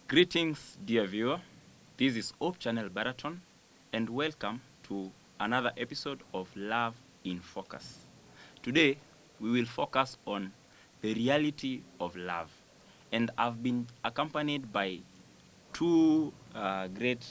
Greetings, dear viewer. This is Hope Channel Baraton, and welcome to another episode of Love in Focus. Today, we will focus on the reality of love, and I've been accompanied by two great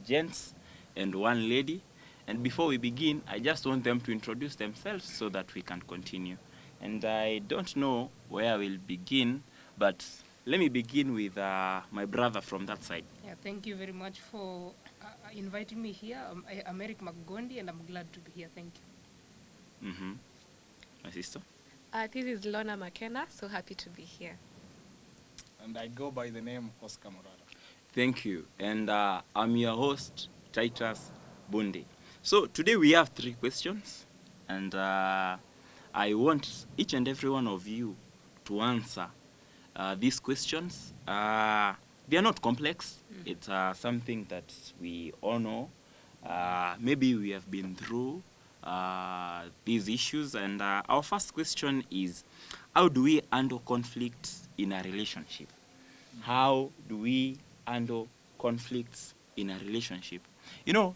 gents and one lady. And before we begin, I just want them to introduce themselves so that we can continue. And I don't know where we'll begin, but let me begin with my brother from that side. Yeah, thank you very much for inviting me here. I'm Eric McGondi, and I'm glad to be here. Thank you. Mm-hmm. My sister? This is Lorna McKenna, so happy to be here. And I go by the name Oscar Morada. Thank you. And I'm your host, Titus Bunde. So today we have 3 questions, and I want each and every one of you to answer these questions. They are not complex. It's something that we all know. Maybe we have been through these issues. And our first question is, how do we handle conflicts in a relationship? How do we handle conflicts in a relationship? You know,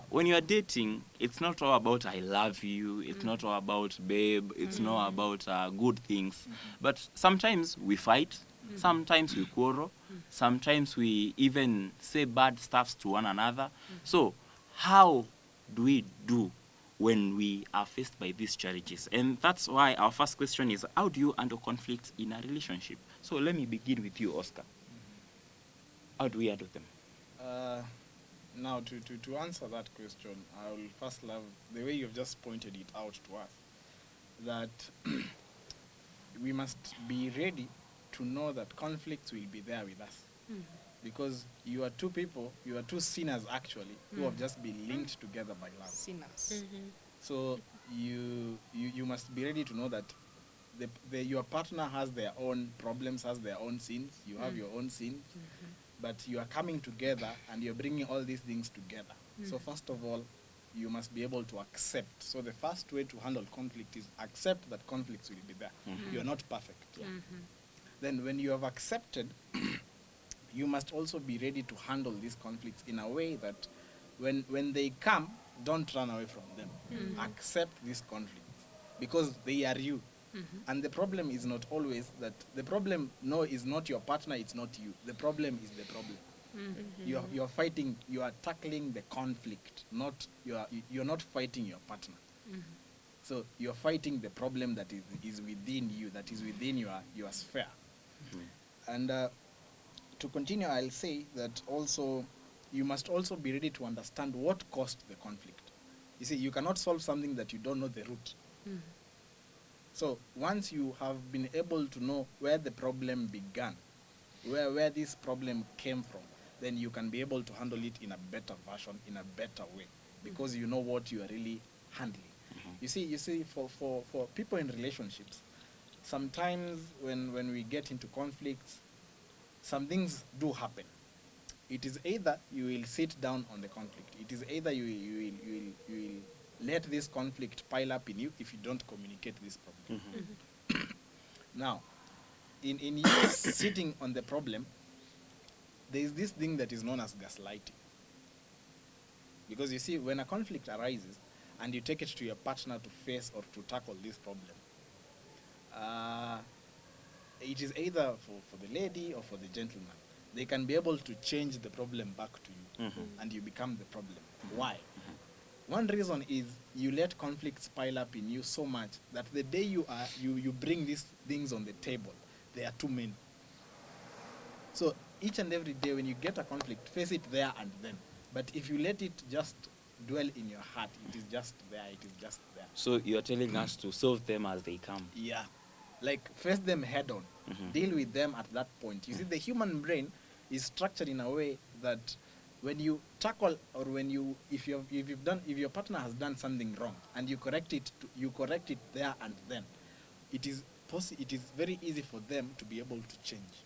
when you are dating, it's not all about I love you, it's not all about babe, it's not about good things. But sometimes we fight, sometimes we quarrel, sometimes we even say bad stuffs to one another. So how do we do when we are faced by these challenges? And that's why our first question is, how do you handle conflicts in a relationship? So let me begin with you, Oscar. How do we handle them? Now, to answer that question, I will first love the way you've just pointed it out to us, that we must be ready to know that conflicts will be there with us. Because you are two people, you are two sinners actually, who have just been linked together by love. Sinners. So you must be ready to know that your partner has their own problems, has their own sins, you have your own sins, but you are coming together and you're bringing all these things together. So first of all, you must be able to accept. So the first way to handle conflict is accept that conflicts will be there. You're not perfect. Then when you have accepted, you must also be ready to handle these conflicts in a way that when they come, don't run away from them. Accept these conflicts because they are you. And the problem is not always that the problem is not your partner, it's not you. The problem is the problem. You're fighting, you are tackling the conflict, you're not fighting your partner. So you're fighting the problem that is within you, that is within your sphere. And to continue, I'll say that also you must also be ready to understand what caused the conflict. You see, you cannot solve something that you don't know the root. So once you have been able to know where the problem began, where this problem came from, then you can be able to handle it in a better version, in a better way, because you know what you are really handling. You see, for people in relationships, sometimes when we get into conflicts, some things do happen. It is either you will sit down on the conflict. It is either you will let this conflict pile up in you if you don't communicate this problem. Now, in you sitting on the problem, there is this thing that is known as gaslighting. Because you see, when a conflict arises and you take it to your partner to face or to tackle this problem, it is either for the lady or for the gentleman. They can be able to change the problem back to you, and you become the problem. Why? One reason is you let conflicts pile up in you so much that the day you bring these things on the table, there are too many. So each and every day when you get a conflict, face it there and then. But if you let it just dwell in your heart, it is just there, it is just there. So you're telling us to solve them as they come. Yeah. Like face them head on. Deal with them at that point. You see, the human brain is structured in a way that when you tackle or if your partner has done something wrong and you correct it there and then, it is very easy for them to be able to change.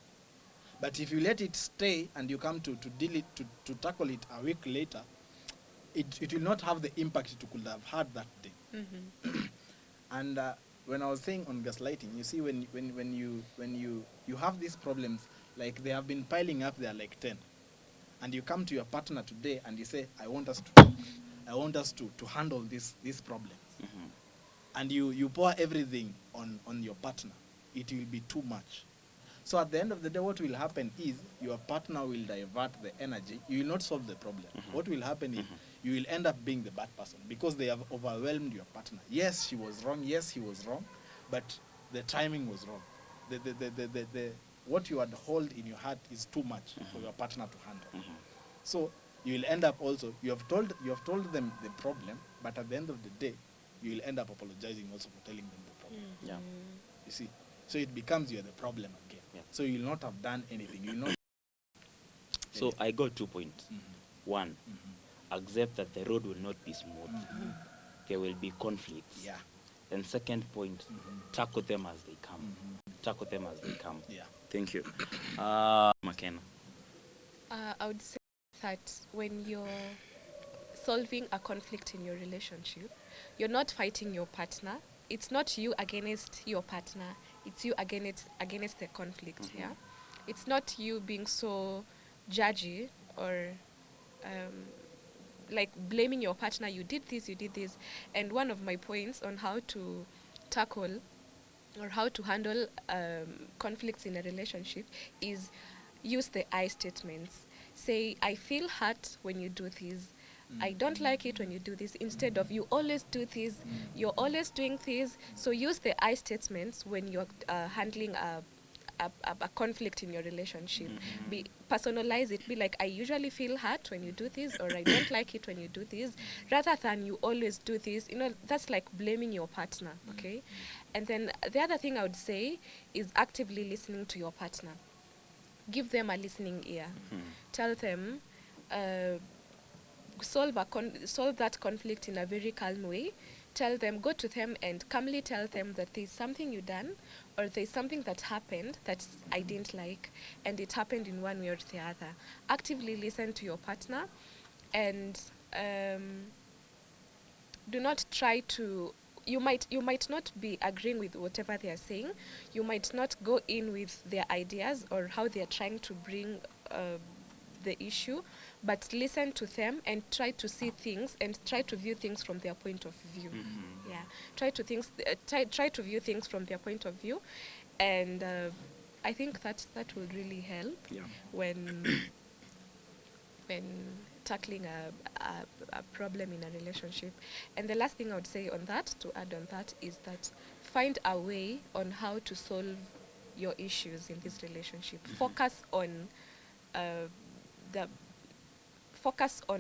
But if you let it stay and you come to deal it to tackle it a week later, it will not have the impact it could have had that day. And when I was saying on gaslighting, you see, when you have these problems, like they have been piling up, they are like 10. And you come to your partner today and you say, I want us to talk. I want us to handle this problem. Mhm. And you pour everything on your partner. It will be too much. So at the end of the day, what will happen is your partner will divert the energy. You will not solve the problem. What will happen is you will end up being the bad person because they have overwhelmed your partner. Yes, she was wrong. Yes, he was wrong. But the timing was wrong. What you had hold in your heart is too much for your partner to handle. So you will end up also, you have told them the problem, but at the end of the day, you will end up apologizing also for telling them the problem. Yeah. You see? So it becomes you're the problem again. Yeah. So you will not have done anything. You will not. So I got 2 points. Mhm. One, accept that the road will not be smooth. There will be conflicts. Yeah. And second point, tackle them as they come. Tackle them as they come. Yeah. Thank you. McKenna. I would say that when you're solving a conflict in your relationship, you're not fighting your partner. It's not you against your partner. It's you against the conflict. Yeah, it's not you being so judgy or like blaming your partner. You did this. You did this. And one of my points on how to tackle or how to handle conflicts in a relationship is use the I statements. Say, I feel hurt when you do this. I don't like it when you do this. Instead of you always do this, you're always doing this. So use the I statements when you're handling a conflict in your relationship. Personalize it. Be like, I usually feel hurt when you do this, or I don't like it when you do this, rather than you always do this. You know, that's like blaming your partner, okay? And then the other thing I would say is actively listening to your partner. Give them a listening ear. Tell them, solve that conflict in a very calm way. Tell them, go to them and calmly tell them that there's something you done or there's something that happened that I didn't like and it happened in one way or the other. Actively listen to your partner and do not try to, you might not be agreeing with whatever they are saying. You might not go in with their ideas or how they are trying to bring the issue, but listen to them and try to see things and try to view things from their point of view. Yeah, try to view things from their point of view, and I think that will really help when tackling a problem in a relationship. And the last thing I would say on that, to add on that, is that find a way on how to solve your issues in this relationship. Focus on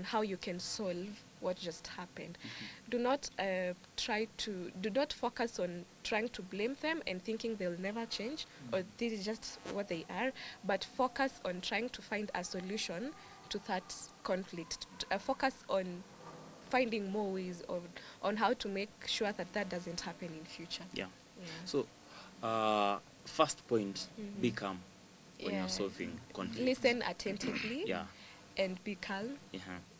how you can solve what just happened. Do not focus on trying to blame them and thinking they'll never change or this is just what they are, but focus on trying to find a solution to that conflict. Focus on finding more ways on how to make sure that doesn't happen in future. Yeah. So, first point, be calm when you're solving conflicts. Listen attentively. Yeah. And be calm.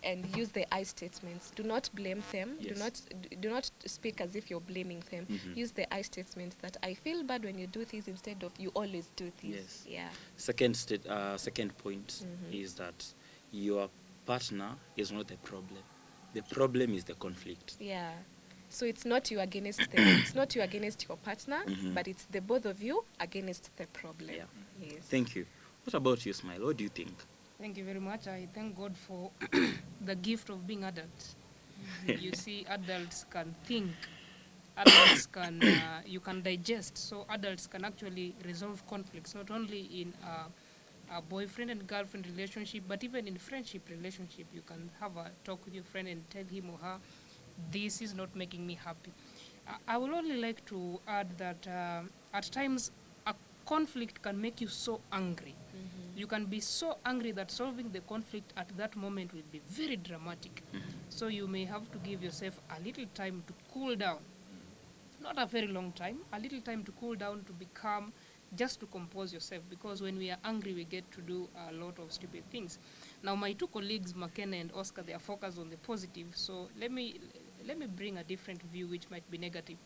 And use the I statements. Do not blame them. Yes. Do not speak as if you're blaming them. Use the I statements that I feel bad when you do this instead of you always do this. Yes. Yeah. Second point is that your partner is not the problem. The problem is the conflict. Yeah. So it's not you against them. It's not you against your partner, but it's the both of you against the problem. Yeah. Yes. Thank you. What about you, Smile? What do you think? Thank you very much. I thank God for the gift of being adults. You see, adults can think. Adults can, you can digest. So adults can actually resolve conflicts, not only in a boyfriend and girlfriend relationship, but even in friendship relationship. You can have a talk with your friend and tell him or her, this is not making me happy. I would only like to add that at times a conflict can make you so angry. You can be so angry that solving the conflict at that moment will be very dramatic. So you may have to give yourself a little time to cool down. Not a very long time, a little time to cool down, to be calm, just to compose yourself, because when we are angry, we get to do a lot of stupid things. Now, my two colleagues, McKenna and Oscar, they are focused on the positive, so let me bring a different view, which might be negative.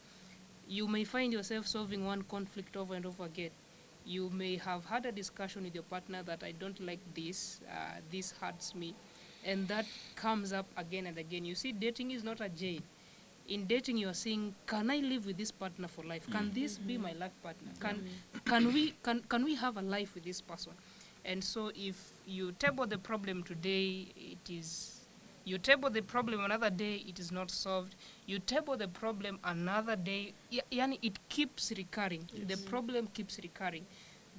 You may find yourself solving one conflict over and over again. You may have had a discussion with your partner that I don't like this, this hurts me, and that comes up again and again. You see, dating is not a jail. In dating, you are saying, can I live with this partner for life? Can this be my life partner? Can we have a life with this person? And so if you table the problem today, it is, you table the problem another day, it is not solved. You table the problem another day, yani it keeps recurring. The problem keeps recurring.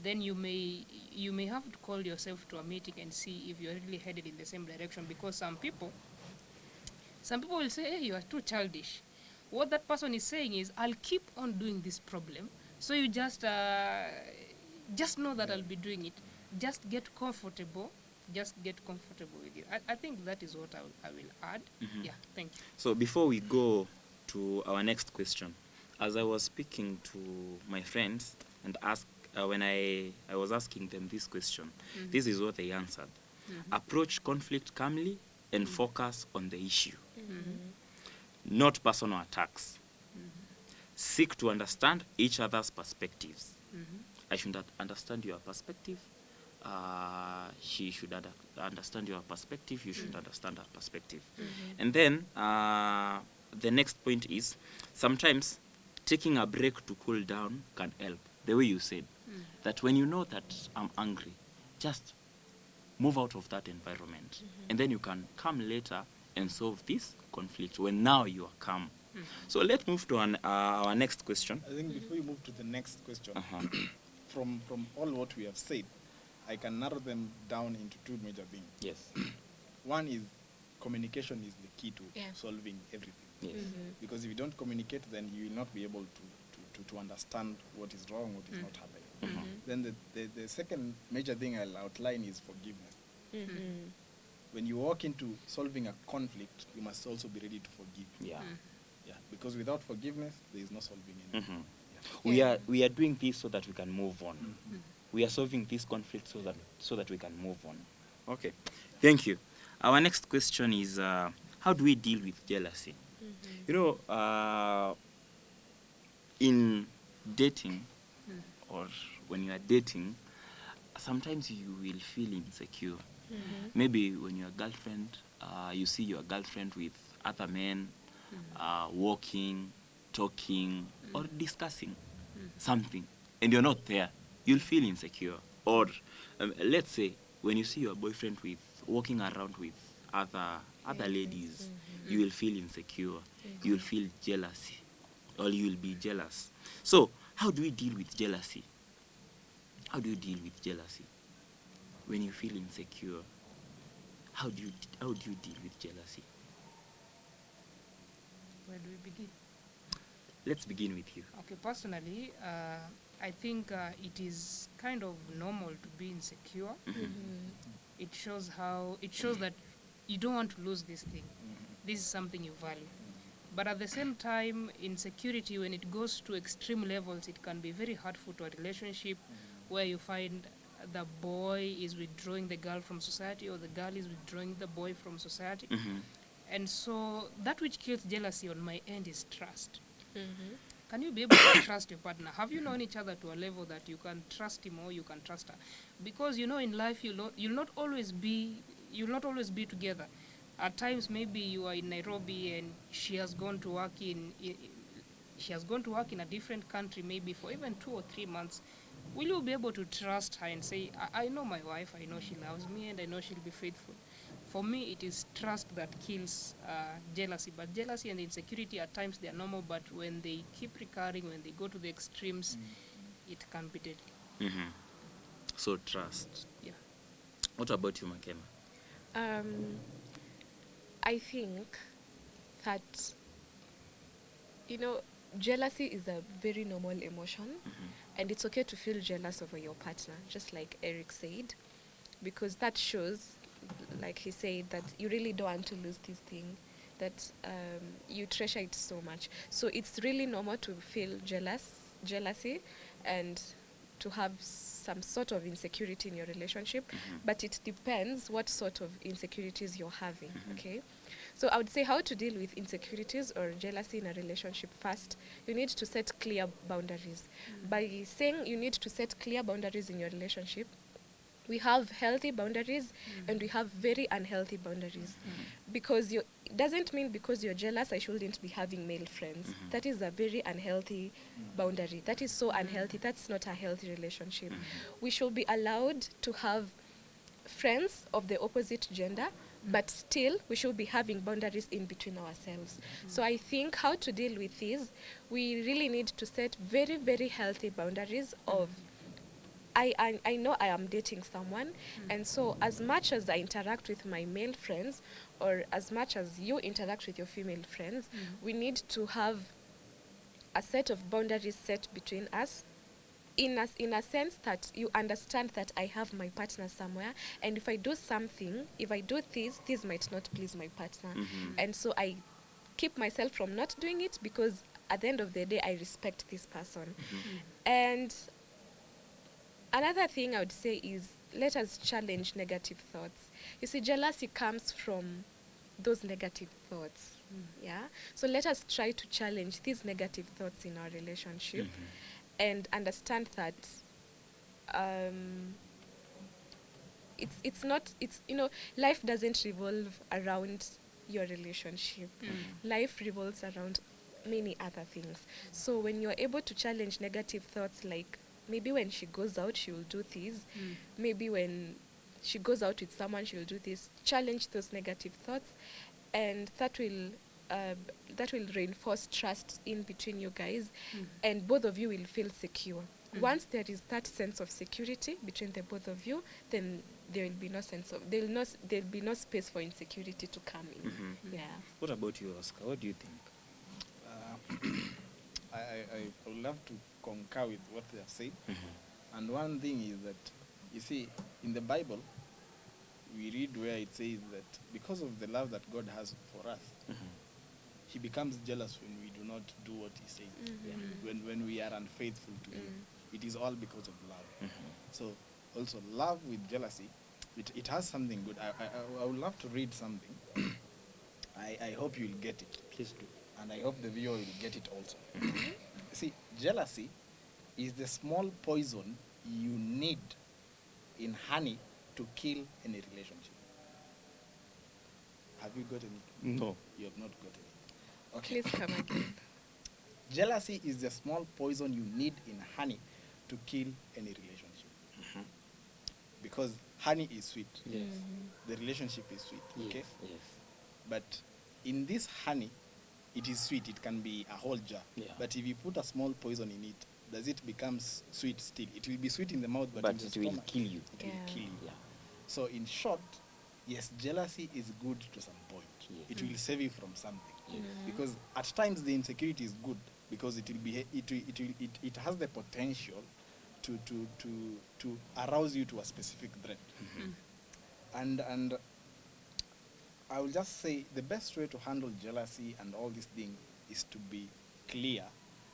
Then you may have to call yourself to a meeting and see if you're really headed in the same direction, because some people will say, hey, you are too childish. What that person is saying is, I'll keep on doing this problem. So you just know that I'll be doing it. Just get comfortable. Just get comfortable with you. I think that is what I will add. Yeah, thank you. So before we go to our next question, as I was speaking to my friends and when I was asking them this question, this is what they answered. Approach conflict calmly and focus on the issue, not personal attacks. Seek to understand each other's perspectives. I should understand your perspective. She should understand your perspective. You should understand her perspective. And then the next point is, sometimes taking a break to cool down can help. The way you said, that when you know that I'm angry, just move out of that environment. And then you can come later and solve this conflict when now you are calm. So let's move to our next question. I think before you move to the next question, from all what we have said, I can narrow them down into two major things. Yes. One is communication is the key to Yeah. solving everything. Yes. Because if you don't communicate, then you will not be able to understand what is wrong, what is not happening. Then the second major thing I'll outline is forgiveness. When you walk into solving a conflict, you must also be ready to forgive. Yeah. Yeah, because without forgiveness, there is no solving anything. We are doing this so that we can move on. We are solving this conflict so that we can move on. Okay, thank you. Our next question is, how do we deal with jealousy? You know, in dating, or when you are dating, sometimes you will feel insecure. Maybe when you're a girlfriend, you see your girlfriend with other men, walking, talking, or discussing something, and you're not there. You'll feel insecure. Or let's say when you see your boyfriend walking around with other ladies, you will feel insecure. You will feel jealousy, or you will be jealous. So how do we deal with jealousy? How do you deal with jealousy when you feel insecure? How do you deal with jealousy? Where do we begin? Let's begin with you. Okay, personally, I think it is kind of normal to be insecure. It shows that you don't want to lose this thing. This is something you value. But at the same time, insecurity, when it goes to extreme levels, it can be very hurtful to a relationship where you find the boy is withdrawing the girl from society, or the girl is withdrawing the boy from society. And so that which kills jealousy on my end is trust. Can you be able to trust your partner? Have you known each other to a level that you can trust him or you can trust her? Because you know, in life you'll not always be together. At times, maybe you are in Nairobi and she has gone to work in a different country, maybe for even 2 or 3 months. Will you be able to trust her and say, I know my wife, I know she loves me, and I know she'll be faithful? For me, it is trust that kills jealousy. But jealousy and insecurity, at times, they are normal, but when they keep recurring, when they go to the extremes, it can be deadly. So trust. Yeah. What about you, Makena? I think that, jealousy is a very normal emotion, and it's okay to feel jealous over your partner, just like Eric said, because that shows, like he said, that you really don't want to lose this thing, that you treasure it so much. So it's really normal to feel jealousy, and to have some sort of insecurity in your relationship, but it depends what sort of insecurities you're having, okay? So I would say how to deal with insecurities or jealousy in a relationship. First, you need to set clear boundaries. By saying you need to set clear boundaries in your relationship, we have healthy boundaries and we have very unhealthy boundaries. Because you doesn't mean because you're jealous I shouldn't be having male friends. That is a very unhealthy boundary. That is so unhealthy. That's not a healthy relationship. We should be allowed to have friends of the opposite gender, but still we should be having boundaries in between ourselves. So I think how to deal with this, we really need to set very, very healthy boundaries of I know I am dating someone, and so as much as I interact with my male friends, or as much as you interact with your female friends, we need to have a set of boundaries set between us, in a sense that you understand that I have my partner somewhere, and if I do something, if I do this might not please my partner, and so I keep myself from not doing it because at the end of the day I respect this person. And another thing I would say is let us challenge negative thoughts. You see, jealousy comes from those negative thoughts. Yeah. So let us try to challenge these negative thoughts in our relationship and understand that it's life doesn't revolve around your relationship. Life revolves around many other things. So when you're able to challenge negative thoughts, like maybe when she goes out she will do this, maybe when she goes out with someone she'll do this, challenge those negative thoughts, and that will reinforce trust in between you guys, and both of you will feel secure. Once there is that sense of security between the both of you, then there will be no there'll be no space for insecurity to come in. Yeah. What about you, Oscar? What do you think? I would love to concur with what they have said. And one thing is that, you see, in the Bible, we read where it says that because of the love that God has for us, he becomes jealous when we do not do what he says. When we are unfaithful to him. It is all because of love. So also love with jealousy, it has something good. I would love to read something. I hope you'll get it. Please do. And I hope the viewer will get it also. See, jealousy is the small poison you need in honey to kill any relationship. Have you gotten it? No. You have not gotten it. Okay. Please come again. Jealousy is the small poison you need in honey to kill any relationship. Because honey is sweet. Yes. The relationship is sweet. Okay? Yes. But in this honey, it is sweet. It can be a whole jar. Yeah. But if you put a small poison in it, does it become sweet still? It will be sweet in the mouth, but in the it will stomach, kill you. It will kill you. Yeah. So in short, yes, jealousy is good to some point. Yes. It will save you from something. Yes. Because at times the insecurity is good because it has the potential to arouse you to a specific threat. And I will just say the best way to handle jealousy and all these things is to be clear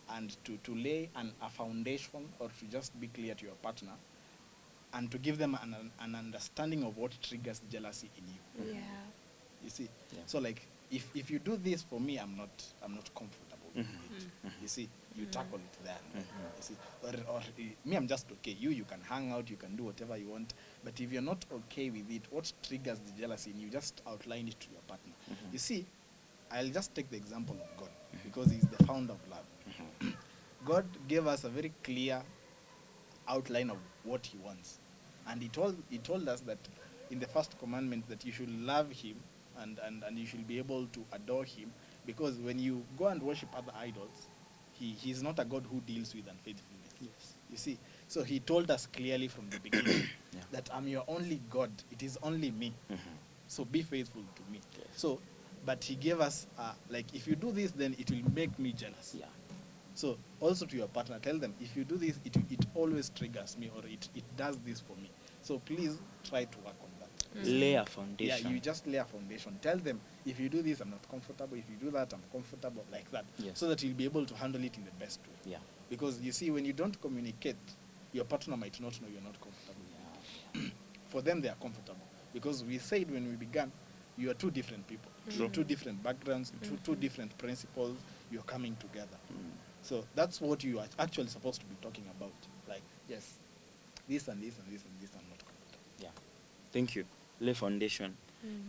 and to lay a foundation, or to just be clear to your partner and to give them an understanding of what triggers jealousy in you. Yeah. You see? Yeah. So like if you do this for me, I'm not comfortable with it. You see, you tackle it there. You see, or me, I'm just okay. You can hang out, you can do whatever you want. But if you're not okay with it, what triggers the jealousy in you? Just outline it to your partner. You see, I'll just take the example of God because He's the founder of love. God gave us a very clear outline of what He wants, and He told us that in the first commandment that you should love Him and you should be able to adore Him, because when you go and worship other idols, He's not a God who deals with unfaithfulness. Yes. You see, so He told us clearly from the beginning that I'm your only God. It is only me. So be faithful to me. Yes. So, but He gave us like, if you do this, then it will make me jealous. Yeah. So also to your partner, tell them, if you do this, it always triggers me, or it does this for me. So please try to work on that. Lay a foundation. Yeah, you just lay a foundation. Tell them, if you do this, I'm not comfortable. If you do that, I'm comfortable, like that. Yes. So that you'll be able to handle it in the best way. Yeah. Because you see, when you don't communicate, your partner might not know you're not comfortable. For them, they are comfortable. Because we said when we began, you are two different people, two different backgrounds, two different principles, you're coming together. So that's what you are actually supposed to be talking about. Like, yes, this and this and this and this, I'm not comfortable. Yeah. Thank you. Lay foundation.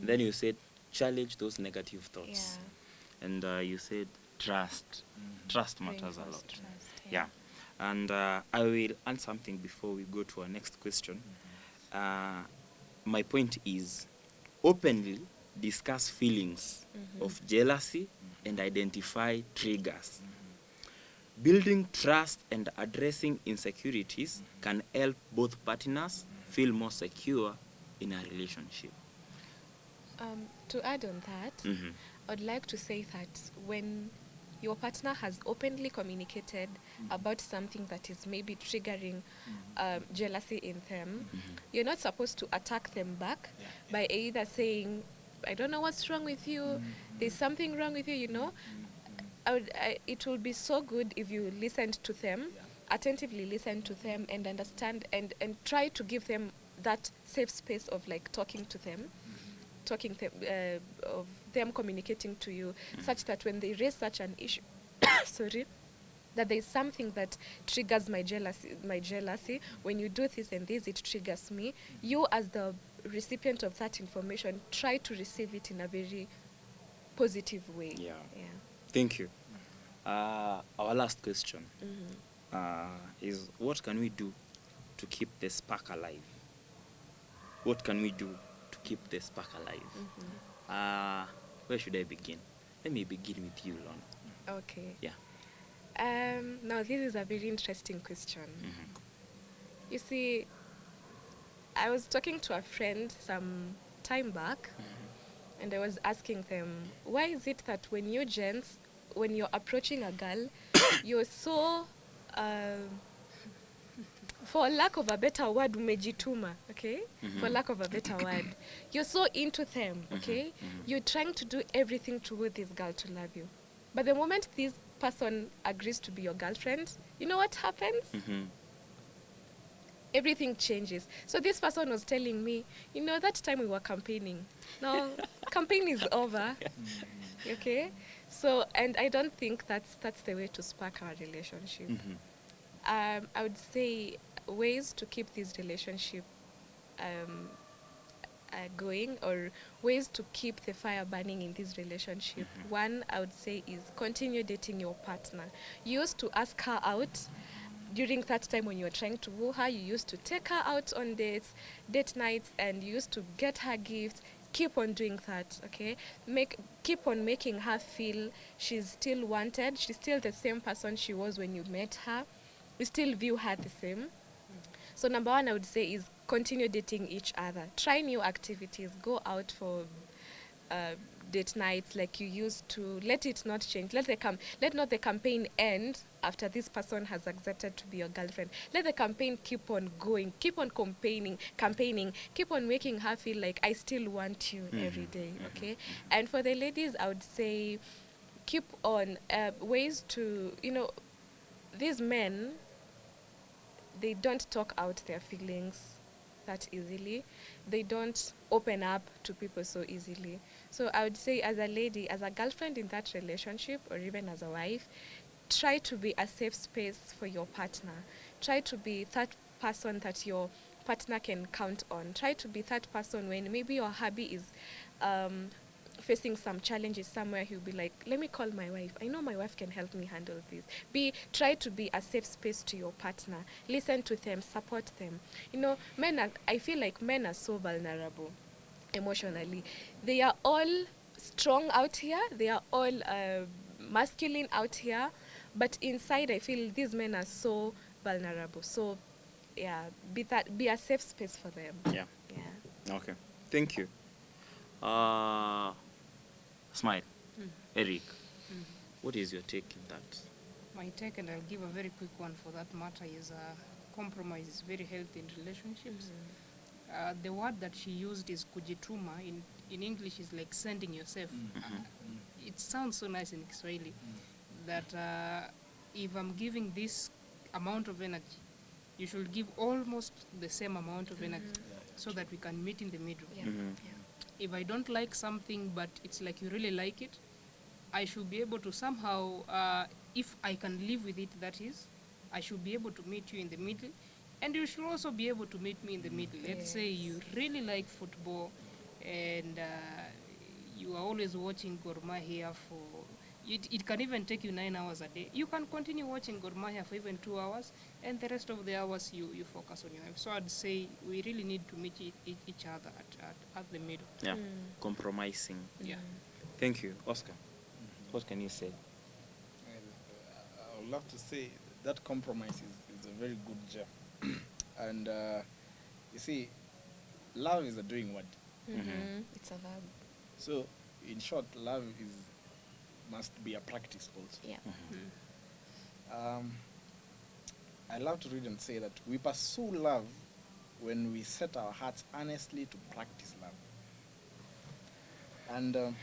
Then you said challenge those negative thoughts. And you said trust. Trust matters a Reinforce lot. trust, Yeah. And I will add something before we go to our next question. My point is openly discuss feelings of jealousy and identify triggers. Building trust and addressing insecurities can help both partners feel more secure in a relationship. To add on that, I'd like to say that when your partner has openly communicated about something that is maybe triggering jealousy in them, you're not supposed to attack them back by either saying, I don't know what's wrong with you, there's something wrong with you, you know. It will be so good if you listened to them, attentively listen to them and understand and try to give them that safe space of like talking to them, of them communicating to you, such that when they raise such an issue, sorry, that there's something that triggers my jealousy. When you do this and this, it triggers me. You, as the recipient of that information, try to receive it in a very positive way. Yeah. Thank you. Our last question is, what can we do to keep the spark alive? What can we do to keep the spark alive? Where should I begin? Let me begin with you, Lon. Okay. Yeah. Now, this is a very interesting question. You see, I was talking to a friend some time back, and I was asking them, why is it that when you gents, when you're approaching a girl, you're so, for lack of a better word, umejituma, okay? For lack of a better word. You're so into them, okay? You're trying to do everything to woo this girl to love you. But the moment this person agrees to be your girlfriend, you know what happens? Everything changes. So this person was telling me, you know, that time we were campaigning. Now, campaign is over. Okay? So, and I don't think that's the way to spark our relationship. I would say ways to keep this relationship going, or ways to keep the fire burning in this relationship. One, I would say, is continue dating your partner. You used to ask her out during that time when you were trying to woo her. You used to take her out on date nights, and you used to get her gifts. Keep on doing that, okay? Keep on making her feel she's still wanted. She's still the same person she was when you met her. You still view her the same. So number one, I would say, is continue dating each other. Try new activities. Go out for date nights like you used to. Let it not change. Let not the campaign end after this person has accepted to be your girlfriend. Let the campaign keep on going. Keep on campaigning. Keep on making her feel like I still want you every day, okay? And for the ladies, I would say keep on ways to, you know, these men, they don't talk out their feelings that easily. They don't open up to people so easily. So I would say, as a lady, as a girlfriend in that relationship, or even as a wife, try to be a safe space for your partner. Try to be that person that your partner can count on. Try to be that person when maybe your hubby is facing some challenges somewhere, he'll be like, let me call my wife. I know my wife can help me handle this. Try to be a safe space to your partner. Listen to them, support them. You know, I feel like men are so vulnerable emotionally. They are all strong out here. They are all masculine out here. But inside, I feel these men are so vulnerable. So, yeah, be a safe space for them. Yeah. Okay. Thank you. Smile. Eric, what is your take in that? My take, and I'll give a very quick one for that matter, is compromise is very healthy in relationships. The word that she used is kujituma. In English is like sending yourself. It sounds so nice in Kiswahili that if I'm giving this amount of energy you should give almost the same amount of energy Yeah, so that we can meet in the middle. Yeah. Mhm. Yeah. If I don't like something but it's like you really like it, I should be able to somehow, if I can live with it, that is, I should be able to meet you in the middle, and you should also be able to meet me in the middle. Let's say Yes. you really like football, and you are always watching Gor Mahia for. It can even take you 9 hours a day. You can continue watching Gor Mahia for even 2 hours, and the rest of the hours you focus on your life. So I'd say we really need to meet each other at the middle. Yeah, Mm. compromising. Yeah. Thank you, Oscar. What can you say? I would love to say that compromise is a very good gem. And you see, love is a doing word. Mhm. It's a verb. So, in short, love must be a practice also. Yeah. I love to read and say that we pursue love when we set our hearts honestly to practice love. And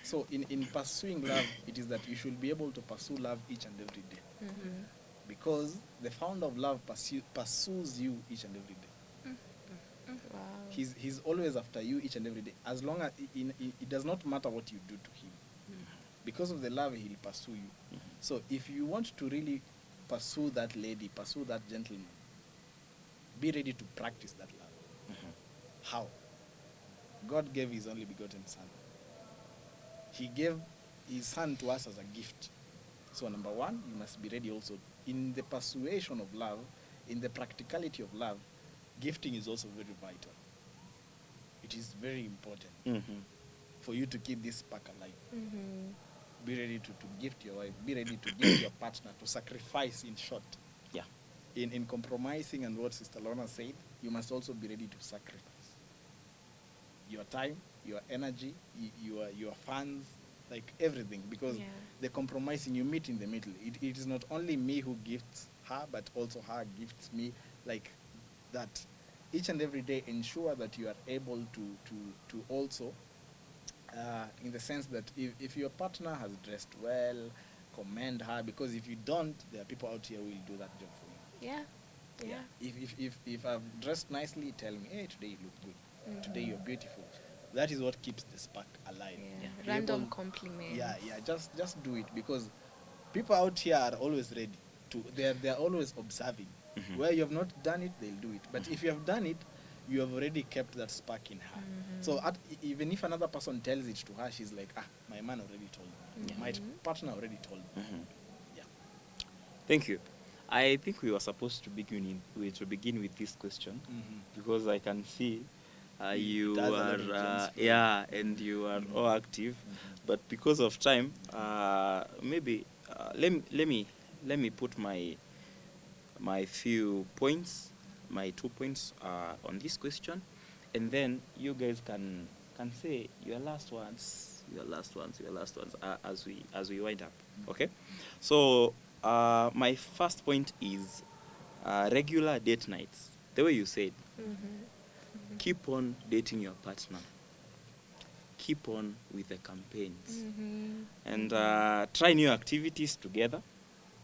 so, in pursuing love, it is that you should be able to pursue love each and every day. Mhm. Because the founder of love pursues you each and every day. Wow. He's always after you each and every day. As long as it does not matter what you do to him. Because of the love, he'll pursue you. So if you want to really pursue that lady, pursue that gentleman, be ready to practice that love. How? God gave his only begotten son. He gave his son to us as a gift. So number one, you must be ready also. In the persuasion of love, in the practicality of love, gifting is also very vital. It is very important for you to keep this spark alive. Mhm. Be ready to gift your wife. Be ready to gift your partner, to sacrifice, in short. Yeah. In compromising and what Sister Lorna said, you must also be ready to sacrifice your time, your energy, your funds, like everything. Because Yeah. the compromising, you meet in the middle. It is not only me who gifts her, but also her gifts me, like that. Each and every day, ensure that you are able to also, in the sense that if your partner has dressed well, commend her, because if you don't, there are people out here who will do that job for you. Yeah. Yeah. If I've dressed nicely, tell me, hey, today you look good. Today you're beautiful. That is what keeps the spark alive. Yeah. Be Random able- compliments. Yeah, just do it, because people out here are always ready to. They are always observing. Where you have not done it, they'll do it. But if you have done it, you have already kept that spark in her. So even if another person tells it to her, she's like, my man already told me. My partner already told me. Yeah. Thank you. I think we were supposed to begin with this question because I can see you does a lot of are James and you are all active, but because of time, maybe let me put my few points, my 2 points on this question, and then you guys can say your last ones as we wind up. Okay, so my first point is regular date nights. The way you said, keep on dating your partner. Keep on with the campaigns. And try new activities together.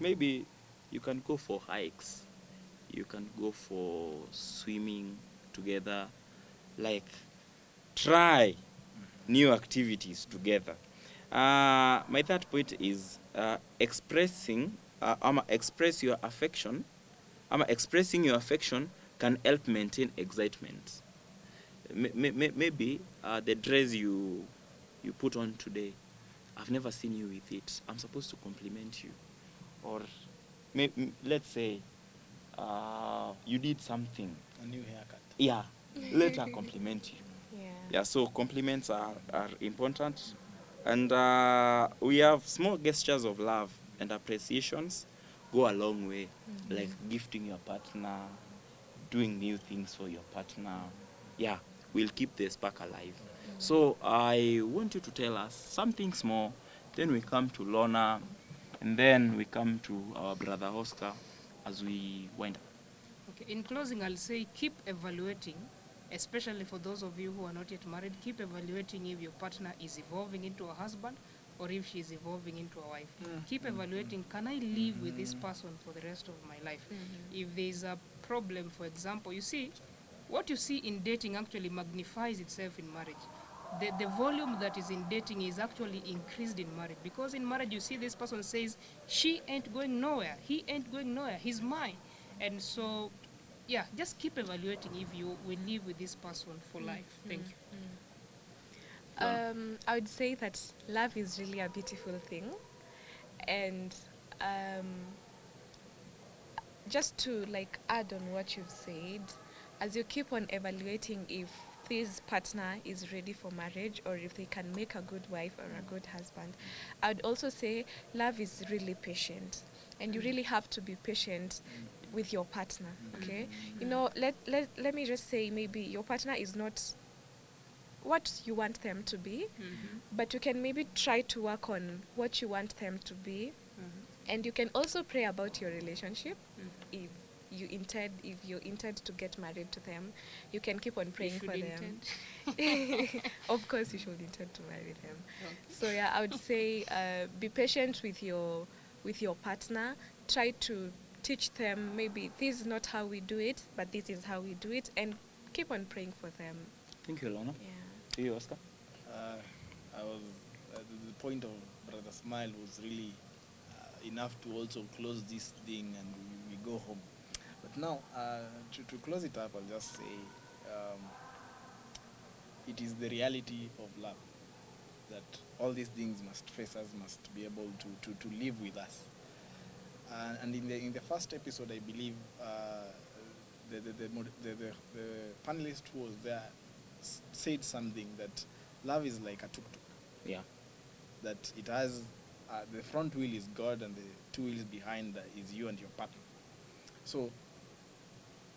Maybe you can go for hikes. You can go for swimming together. Like, try new activities together. My third point is expressing your affection. Expressing your affection can help maintain excitement. Maybe the dress you put on today, I've never seen you with it. I'm supposed to compliment you. Or let's say you did something. A new haircut. Yeah, let her compliment you. Yeah. Yeah, so compliments are important. And we have small gestures of love and appreciations go a long way. Like gifting your partner, doing new things for your partner. Yeah, will keep the spark alive. So I want you to tell us something small. Then we come to Lorna, and then we come to our brother Oscar as we wind up. Okay, in closing, I'll say keep evaluating, especially for those of you who are not yet married. Keep evaluating if your partner is evolving into a husband or if she's evolving into a wife. Keep evaluating, can I live with this person for the rest of my life? If there's a problem, for example, you see, what you see in dating actually magnifies itself in marriage. The volume that is in dating is actually increased in marriage, because in marriage you see this person says, she ain't going nowhere, he ain't going nowhere, he's mine. And so, yeah, just keep evaluating if you will live with this person for life. Thank you. I would say that love is really a beautiful thing, and just to like add on what you've said, as you keep on evaluating if this partner is ready for marriage or if they can make a good wife or a good husband, I would also say love is really patient, and you really have to be patient with your partner. Okay, you know, let me just say, maybe your partner is not what you want them to be, but you can maybe try to work on what you want them to be, and you can also pray about your relationship. If you intend to get married to them, you can keep on praying for them. Of course you should intend to marry them. So yeah, I would say be patient with your partner. Try to teach them, maybe this is not how we do it, but this is how we do it, and keep on praying for them. Thank you, Lorna. Yeah. To you, Oscar. I was the point of Brother Smile was really enough to also close this thing and we go home. But now, to close it up, I'll just say it is the reality of love that all these things must face us, must be able to live with us. And in the first episode, I believe the panelist who was there said something, that love is like a tuk-tuk. Yeah. That it has the front wheel is God and the two wheels behind is you and your partner. So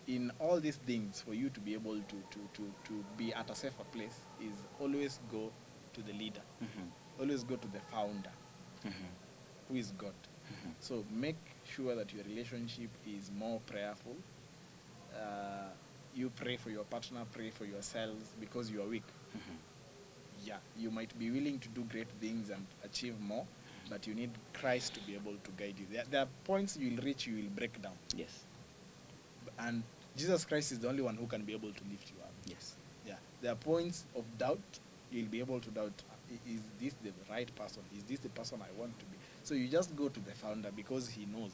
in all these things, for you to be able to be at a safer place, is always go to the leader. Always go to the founder, who is God. So make sure that your relationship is more prayerful. You pray for your partner, pray for yourselves, because you are weak. Yeah, you might be willing to do great things and achieve more, but you need Christ to be able to guide you. There are points you will reach, you will break down. Yes. And Jesus Christ is the only one who can be able to lift you up. Yes. Yeah, there are points of doubt. You'll be able to doubt, is this the right person? Is this the person I want to be? So you just go to the founder, because he knows.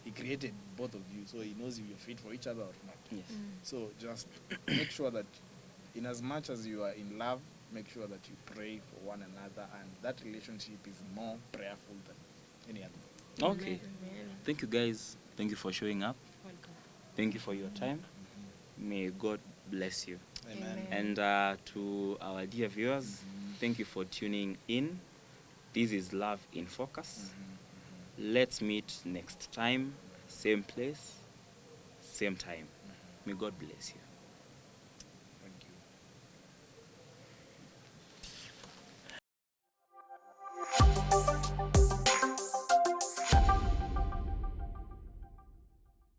He created both of you, so he knows if you're fit for each other or not. Yes. So just make sure that in as much as you are in love, make sure that you pray for one another, and that relationship is more prayerful than any other. Okay. Thank you, guys. Thank you for showing up. Welcome. Thank you for your time. May God bless you. Amen. Amen. And to our dear viewers, thank you for tuning in. This is Love in Focus. Let's meet next time, same place, same time. May God bless you.